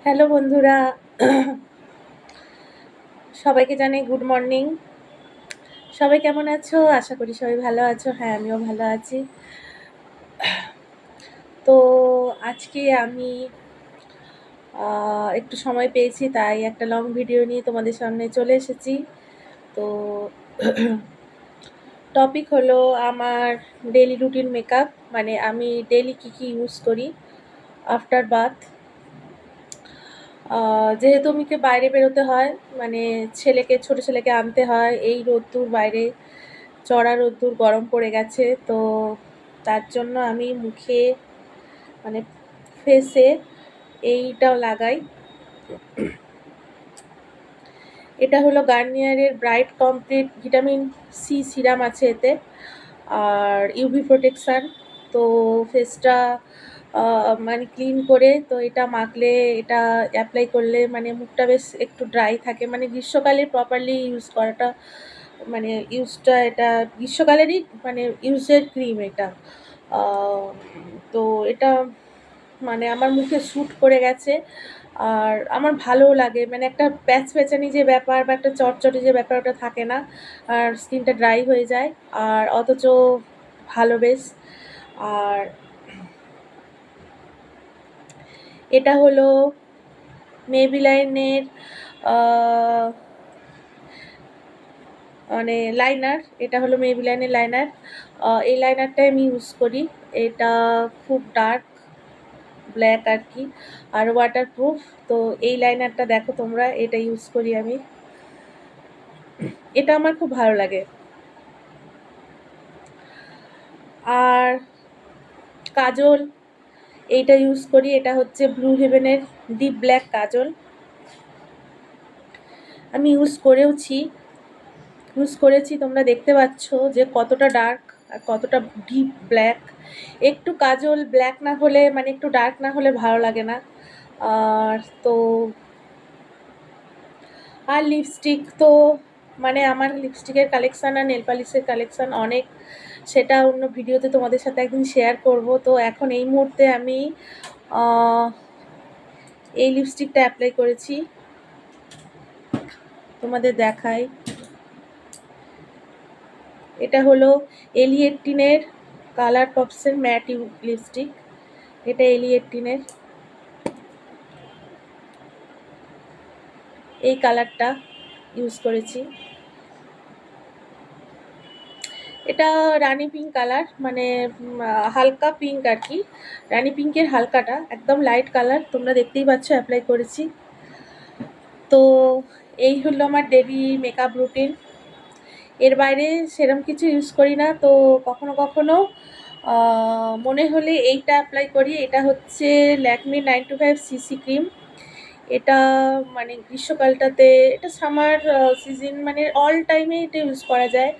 Hello বন্ধুরা, সবাইকে জানাই গুড মর্নিং। সবাই কেমন আছো? আশা করি সবাই ভালো আছো। হ্যাঁ, আমিও ভালো আছি। তো আজকে আমি একটু সময় পেয়েছি, তাই একটা লং ভিডিও নিয়ে তোমাদের সামনে চলে এসেছি। তো টপিক হলো আমার ডেলি রুটিন মেকআপ, মানে আমি ডেলি কী ইউজ করি আফটার বাথ। যেহেতু আমাকে বাইরে বেরোতে হয়, মানে ছোট ছেলেকে আনতে হয়, এই রোদ্দুর বাইরে চড়া রোদ্দুর, গরম পড়ে গেছে। তো তার জন্য আমি মুখে মানে ফেসে এইটাও লাগাই। এটা হলো গার্নিয়ারের bright complete vitamin C serum আছে এতে, আর ইউভি প্রোটেকশান। তো ফেসটা মানে ক্লিন করে, তো এটা মাখলে, এটা অ্যাপ্লাই করলে মানে মুখটা বেশ একটু ড্রাই থাকে। মানে গ্রীষ্মকালে প্রপারলি ইউজ করাটা, মানে ইউজটা, এটা গ্রীষ্মকালেরই মানে ইউজের ক্রিম এটা। তো এটা মানে আমার মুখে স্যুট করে গেছে, আর আমার ভালোও লাগে। মানে একটা প্যাচপ্যাচানি যে ব্যাপার বা একটা চটচটে যে ব্যাপার, ওটা থাকে না, আর স্কিনটা ড্রাই হয়ে যায়, আর অথচ ভালো বেশ। আর এটা হলো মেবিলাইনের মানে লাইনার। এটা হলো মেবিলাইনের লাইনার। এই লাইনারটাই আমি ইউজ করি। এটা খুব ডার্ক ব্ল্যাক আর কি, আর ওয়াটারপ্রুফ। তো এই লাইনারটা দেখো তোমরা, এটা ইউজ করি আমি, এটা আমার খুব ভালো লাগে। আর কাজল, এইটা ইউজ করি। এটা হচ্ছে ব্লু হেভেনের ডিপ ব্ল্যাক কাজল। আমি ইউজ করেছি, তোমরা দেখতে পাচ্ছ যে কতটা ডার্ক আর কতটা ডিপ ব্ল্যাক। একটু কাজল ব্ল্যাক না হলে, মানে একটু ডার্ক না হলে ভালো লাগে না। আর তো আর লিপস্টিক তো, মানে আমার লিপস্টিকের কালেকশান আর নেল পালিশের কালেকশান অনেক, সেটা অন্য ভিডিওতে তোমাদের সাথে একদিন শেয়ার করব। তো এখন এই মুহূর্তে আমি এই লিপস্টিকটা অ্যাপ্লাই করেছি, তোমাদের দেখাই। এটা হলো এলি18-এর কালার পপসের ম্যাট লিপস্টিক। এটা এলি18-এর এই কালারটা ইউজ করেছি। এটা রানি পিঙ্ক কালার, মানে হালকা পিঙ্ক আর কি, রানি পিঙ্কের হালকাটা, একদম লাইট কালার, তোমরা দেখতেই পাচ্ছ অ্যাপ্লাই করেছি। তো এই হলো আমার ডেলি মেকআপ রুটিন। এর বাইরে সেরম কিছু ইউজ করি না। তো কখনো কখনো মনে হলে এইটা অ্যাপ্লাই করি। এটা হচ্ছে ল্যাকমি 925 সিসি ক্রিম। এটা মানে গ্রীষ্মকালটাতে, এটা সামার সিজন, মানে অল টাইমে এটা ইউজ করা যায়,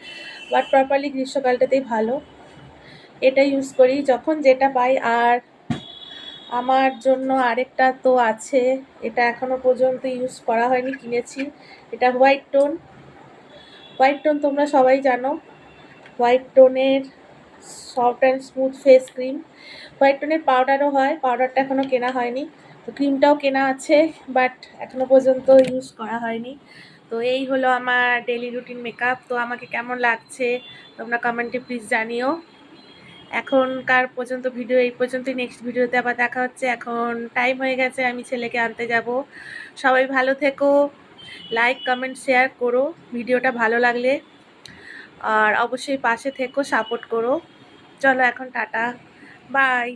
বাট প্রপারলি গ্রীষ্মকালটাতেই ভালো। এটা ইউজ করি যখন যেটা পাই। আর আমার জন্য আরেকটা তো আছে, এটা এখনও পর্যন্ত ইউজ করা হয়নি, কিনেছি। এটা হোয়াইট টোন তোমরা সবাই জানো, হোয়াইট টোনের soft and smooth face cream. White টোনের পাউডারও হয়, পাউডারটা এখনও কেনা হয়নি। তো ক্রিমটাও কেনা আছে, বাট এখনও পর্যন্ত ইউজ করা হয়নি। তো এই হলো আমার ডেলি রুটিন মেকআপ। তো আমাকে কেমন লাগছে তোমরা কমেন্টে প্লিজ জানিও। এখনকার পর্যন্ত ভিডিও এই পর্যন্তই। নেক্সট ভিডিওতে আবার দেখা হচ্ছে। এখন টাইম হয়ে গেছে, আমি ছেলেকে আনতে যাব। সবাই ভালো থেকো, লাইক কমেন্ট শেয়ার করো ভিডিওটা ভালো লাগলে, আর অবশ্যই পাশে থেকো, সাপোর্ট করো। চলো এখন টাটা, বাই।